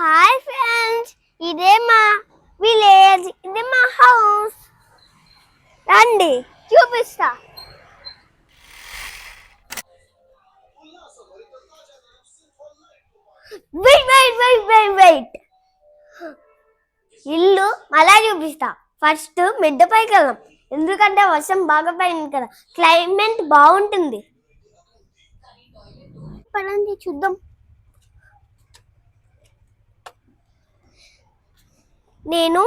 Hi friends, ఇదే మా village, ఇది మా హౌస్. రండి చూపిస్తా. Wait wait wait wait wait ఇల్లు మళ్ళా చూపిస్తా. ఫస్ట్ మిడ్డ పైకి వెళ్దాం, ఎందుకంటే వర్షం బాగా పడింది కదా, క్లైమేట్ బాగుంటుంది. పదండి చూద్దాం. నేను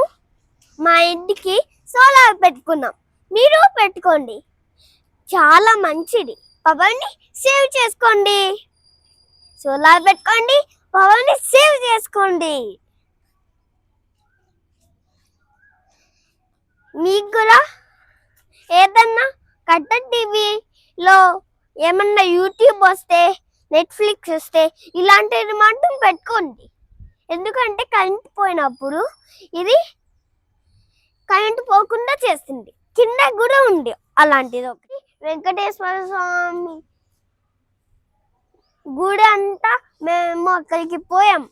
మా ఇంటికి సోలార్ పెట్టుకున్నాం, మీరు పెట్టుకోండి, చాలా మంచిది. పవర్ని సేవ్ చేసుకోండి. సోలార్ పెట్టుకోండి, పవర్ని సేవ్ చేసుకోండి. మీకు కూడా ఏదన్నా కట్టన్ టీవీలో ఏమన్నా యూట్యూబ్ వస్తే, నెట్ఫ్లిక్స్ వస్తే ఇలాంటిది మాత్రం పెట్టుకోండి. ఎందుకంటే కరెంట్ పోయినప్పుడు ఇది కరెంట్ పోకుండా చేస్తుంది. కింద కూడా ఉంది అలాంటిది ఒకటి. వెంకటేశ్వర స్వామి గుడి అంతా మేము అక్కడికి పోయాం,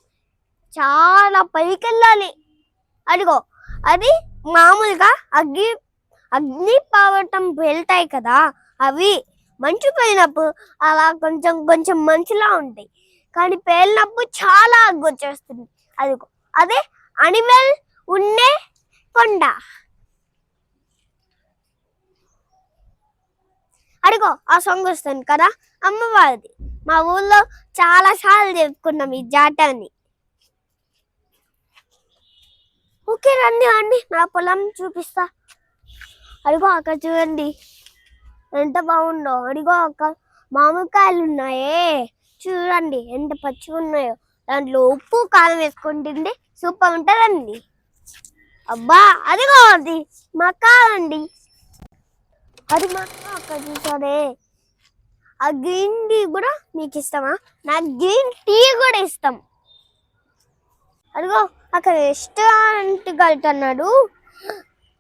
చాలా పైకి వెళ్ళాలి. అదిగో అది మామూలుగా అగ్ని పావటం వెళ్తాయి కదా, అవి మంచు పోయినప్పుడు అలా కొంచెం కొంచెం మంచులా ఉంటాయి, కానీ పేలినప్పుడు చాలా అగ్గు వచ్చేస్తుంది. అదిగో అదే అనిమల్ ఉండే కొండ. అడిగో ఆ సాంగ్ వస్తుంది కదా, అమ్మవారిది. మా ఊళ్ళో చాలా సార్లు చెప్పుకున్నాం ఈ జాతరని. ఓకే రండి రండి, నా పొలం చూపిస్తా. అడిగో అక్కడ చూడండి ఎంత బాగుందో. అడిగో అక్కడ మామిడికాయలు ఉన్నాయే, చూడండి ఎంత పచ్చిగా ఉన్నాయో. దాంట్లో ఉప్పు కారం వేసుకొని తింటే సూపర్ ఉంటుందండి. అబ్బా అదిగో అది మా కాదండి, అది మాత్రం అక్కడ చూసారే. ఆ గ్రీన్ టీ కూడా మీకు ఇష్టమా? నాకు గ్రీన్ టీ కూడా ఇష్టం. అదిగో అక్కడ రెస్టారెంట్ కడుతున్నాడు,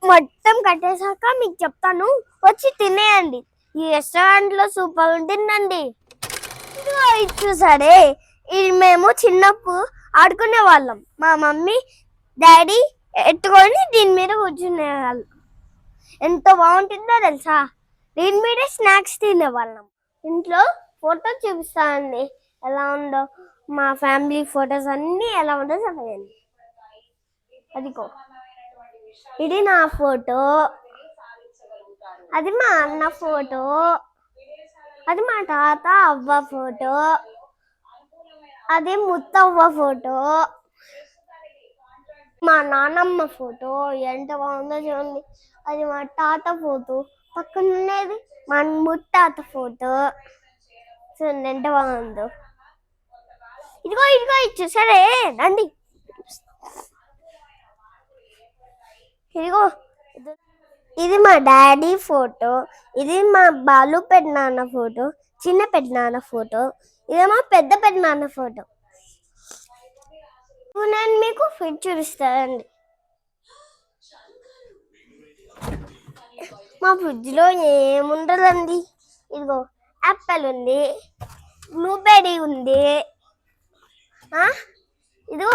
మొత్తం కట్టేశాక మీకు చెప్తాను, వచ్చి తినేయండి. ఈ రెస్టారెంట్ లో సూపర్ ఉంటుందండి. ఇదిగో ఇది చూసారే, ఇది మేము చిన్నప్పుడు ఆడుకునే వాళ్ళం. మా మమ్మీ డాడీ ఎత్తుకొని దీని మీద కూర్చునే వాళ్ళం. ఎంత బాగుంటుందో తెలుసా, దీని మీదే స్నాక్స్ తినేవాళ్ళం. ఇంట్లో ఫోటో చూపిస్తానండి ఎలా ఉందో. మా ఫ్యామిలీ ఫొటోస్ అన్నీ ఎలా ఉందో చెప్పండి. అదిగో ఇది నా ఫోటో, అది మా అన్న ఫోటో, అది మా తాత అవ్వ ఫోటో, అది ముత్తవ్వ ఫోటో, మా నానమ్మ ఫోటో. ఎంత బాగుందో చూడండి. అది మా తాత ఫోటో, పక్కన ఉండేది మా ముత్తాత ఫోటో. చూడండి ఎంత బాగుందో. ఇదిగో ఇదిగో ఇచ్చు సరే రండి. ఇదిగో ఇది మా డాడీ ఫోటో, ఇది మా బాలు పెద్దనాన్న ఫోటో, చిన్న పెద్దనాన్న ఫోటో, ఇది మా పెద్ద పెద్దనాన్న ఫోటో. నేను మీకు ఫిట్ చూపిస్తానండి. మా ఫ్రిడ్జ్లో ఏముండదండి. ఇదిగో యాపిల్ ఉంది, బ్లూబెర్రీ ఉంది. ఇదిగో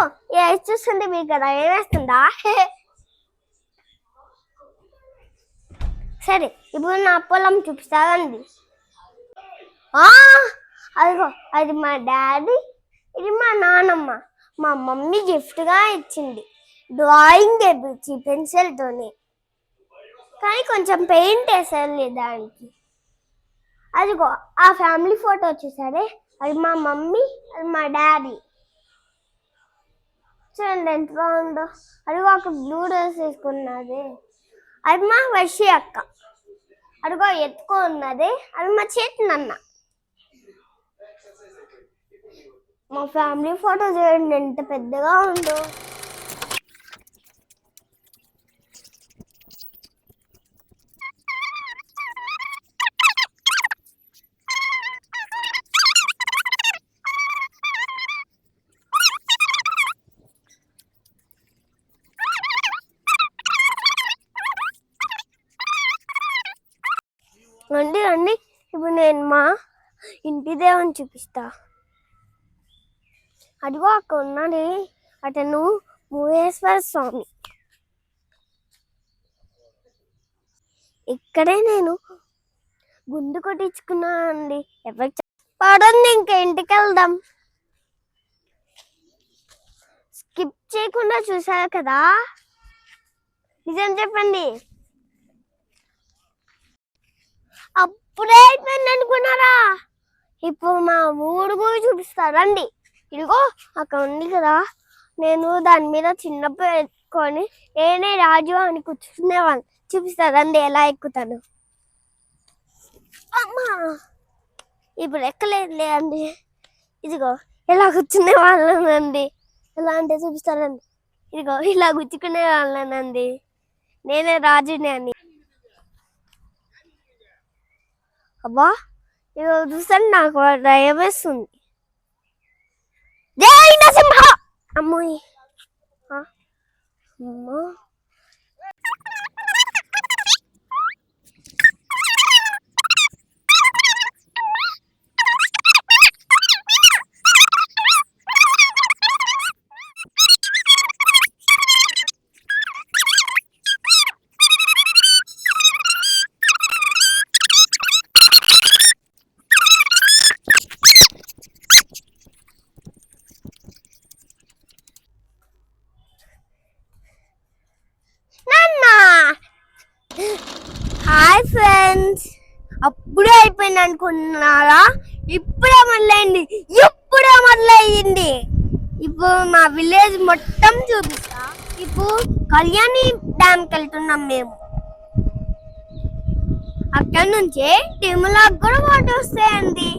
చూస్తుంటే మీకు కదా ఏమేస్తుందా? సరే ఇప్పుడు నా పొలం చూపిస్తానండి. అదిగో అది మా డాడీ, ఇది మా నానమ్మ. మా మమ్మీ గిఫ్ట్గా ఇచ్చింది, డ్రాయింగ్ వేయించి పెన్సిల్తోనే, కానీ కొంచెం పెయింట్ వేసాను దానికి. అదిగో ఆ ఫ్యామిలీ ఫోటో వచ్చేసరే, అది మా మమ్మీ, అది మా డాడీ. చూడండి ఎంత బాగుందో. అదిగో ఒక బ్లూ డ్రెస్ వేసుకున్నది, అది మా వర్షి అక్క. అదిగో ఎత్తుకో ఉన్నది, అది మా చేతి నాన్న. మా ఫ్యామిలీ ఫోటో చూడండి ఎంత పెద్దగా ఉందో. రండి రండి, ఇప్పుడు నేను మా ఇంటి దేవుని చూపిస్తా. అదిగో అక్కడ ఉన్నది అతను ముయేశ్వర స్వామి. ఇక్కడే నేను గుండు కొట్టించుకున్నానండి. ఎవరికి పడుంది, ఇంకా ఇంటికి వెళ్దాం. స్కిప్ చేయకుండా చూసారు కదా, నిజం చెప్పండి. అప్పుడే అయిపోయింది అనుకున్నారా? ఇప్పుడు మా ఊరు కూడా చూపిస్తారండి. ఇదిగో అక్కడ ఉంది కదా, నేను దాని మీద చిన్నప్పుడు ఎత్తుకొని నేనే రాజు అని కూర్చునేవాళ్ళు. చూపిస్తారండి ఎలా ఎక్కుతాను. అమ్మా ఇప్పుడు ఎక్కలేదులే అండి. ఇదిగో ఎలా కూర్చునే వాళ్ళనండి. ఎలా అంటే చూపిస్తారండి. ఇదిగో ఇలా గుచ్చుకునే వాళ్ళనండి. నేనే రాజుని అని. అబ్బా ఇదిగో చూస్తాను, నాకు భయం వేస్తుంది. జై నరసింహ. అమ్మోయ్ అమ్మో, హాయ్ ఫ్రెండ్స్. అప్పుడే అయిపోయింది అనుకున్నారా? ఇప్పుడే మొదలైంది. ఇప్పుడు మా విలేజ్ మొత్తం చూపిస్తా. ఇప్పుడు కళ్యాణి డ్యామ్కి వెళ్తున్నాం మేము. అక్కడ నుంచే తిరుమలకు కూడా వాటర్ వస్తాయండి.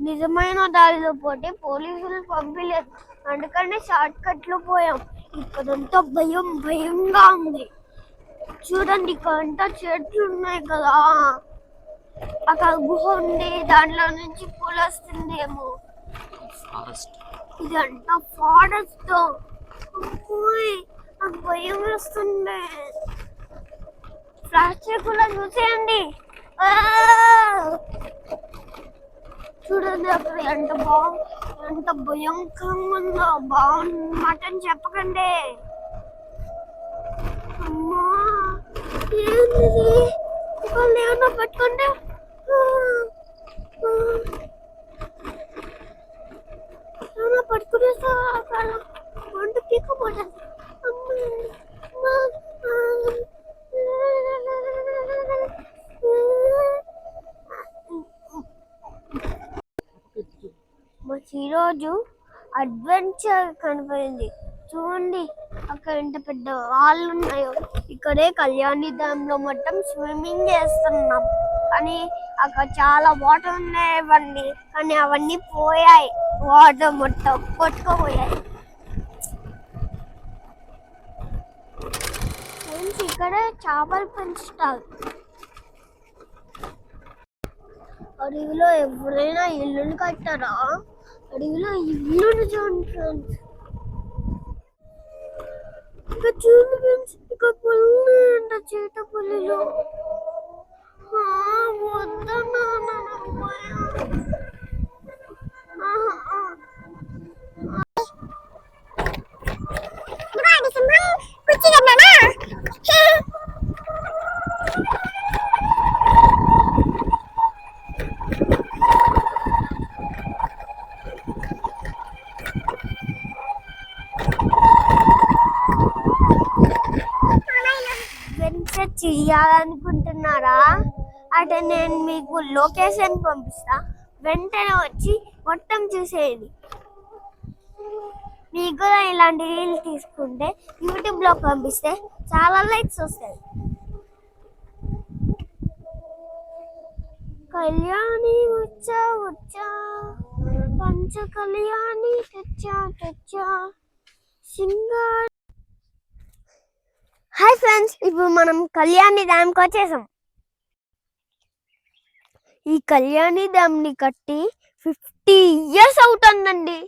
నిజమైన దారిలో పోతే పోలీసులు పంపిలేదు, అందుకని షార్ట్ కట్ లో పోయాం. ఇక్కడంతా భయంగా ఉంది. చూడండి, ఇక్కడంతా చెట్లు ఉన్నాయి కదా. అక్కడ గుహ ఉంది, దాంట్లో నుంచి పూలు వస్తుందేమో. ఇదంతా ఫారెస్ట్. నాకు భయం వస్తుంది. ఫ్లాష్ కూడా చూసేయండి. చూడండి అక్కడ ఎంత భయంకరంగా ఉందో. బాగున్నమాట అని చెప్పకండి. అమ్మా ఏంటిది? ఏమన్నా పట్టుకుంటే ఏమన్నా పట్టుకునేస్తా వంట పీకపోతుంది. మాకు ఈరోజు అడ్వెంచర్ కనపడింది. చూడండి అక్కడ ఎంత పెద్ద రాళ్ళు ఉన్నాయో. ఇక్కడే కళ్యాణి డ్యామ్ లో మొత్తం స్విమ్మింగ్ చేస్తున్నాం. కానీ అక్కడ చాలా వాటర్ ఉన్నాయండి, కానీ అవన్నీ పోయాయి. వాటర్ మొత్తం కొట్టుకుపోయాయి. ఇక్కడే చేపలు పెంచుతారు. అడవిలో ఎవరైనా ఇల్లుని కట్టారా? అడవిలో ఇల్లుని చూడండి. ఇంకా చూడు ఫ్రెండ్స్, ఇక పుల్లు అంట, చేత పుల్లిలో. వద్దన్నా చేయాలనుకుంటున్నారా? అంటే నేను మీకు లొకేషన్ పంపిస్తా, వెంటనే వచ్చి మొత్తం చూసేయండి. మీకు కూడా ఇలాంటి రీల్ తీసుకుంటే యూట్యూబ్లో పంపిస్తే చాలా లైక్స్ వస్తాయి. కళ్యాణి వచ్చా వచ్చా పంచ కళ్యాణి తెచ్చా తెచ్చా సింగార్. హాయ్ ఫ్రెండ్స్, ఇప్పుడు మనం కళ్యాణి డ్యామ్కి వచ్చేసాం. ఈ కళ్యాణి డ్యామ్ని కట్టి 50 years అవుతుందండి.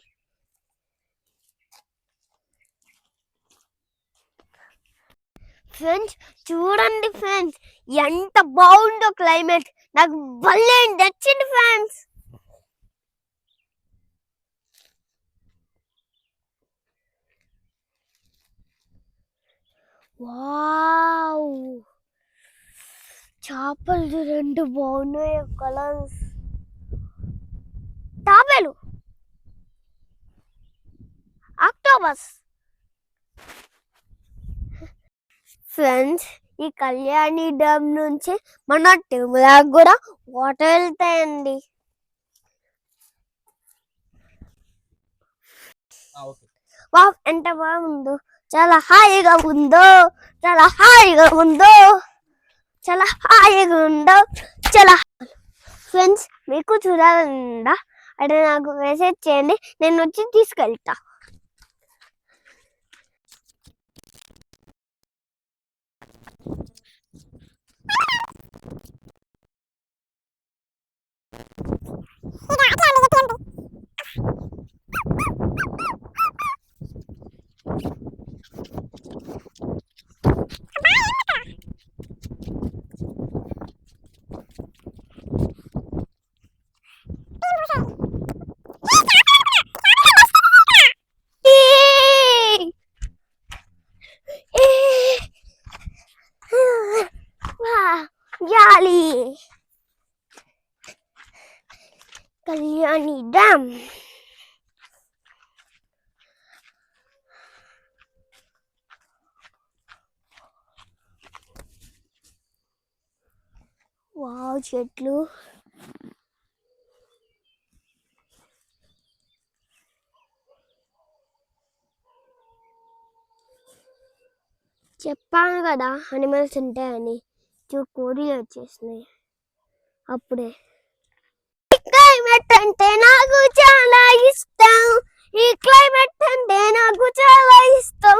ఫ్రెండ్స్ చూడండి ఫ్రెండ్స్, ఎంత బాగుందో క్లైమేట్. నాకు భలే నచ్చింది ఫ్రెండ్స్. వావ్, చేపలు రెండు బాగున్నాయి కలర్స్. తాబేలు, ఆక్టోబస్. ఫ్రెండ్స్, ఈ కళ్యాణి డ్యామ్ నుంచి మన తిరుమలకు కూడా వాటర్ వెళ్తాయండి. వావ్, ఎంత బాగుందో, చాలా హాయిగా ఉందో, చాలా హాయిగా ఉందో, చాలా హాయిగా ఉందో, చాలా. ఫ్రెండ్స్, మీకు చూడాలందా అంటే నాకు మెసేజ్ చేయండి, నేను వచ్చి తీసుకెళ్తా. జాలి కళ్యాణి డ్యామ్. వావ్, చెట్లు. చెప్పాను కదా అనిమల్స్ ఉంటాయని. కోడిలు వచ్చేసినాయి అప్పుడే. క్లైమేట్ అంటే నాకు చాలా ఇష్టం, ఈ క్లైమేట్ అంటే నాకు చాలా ఇష్టం.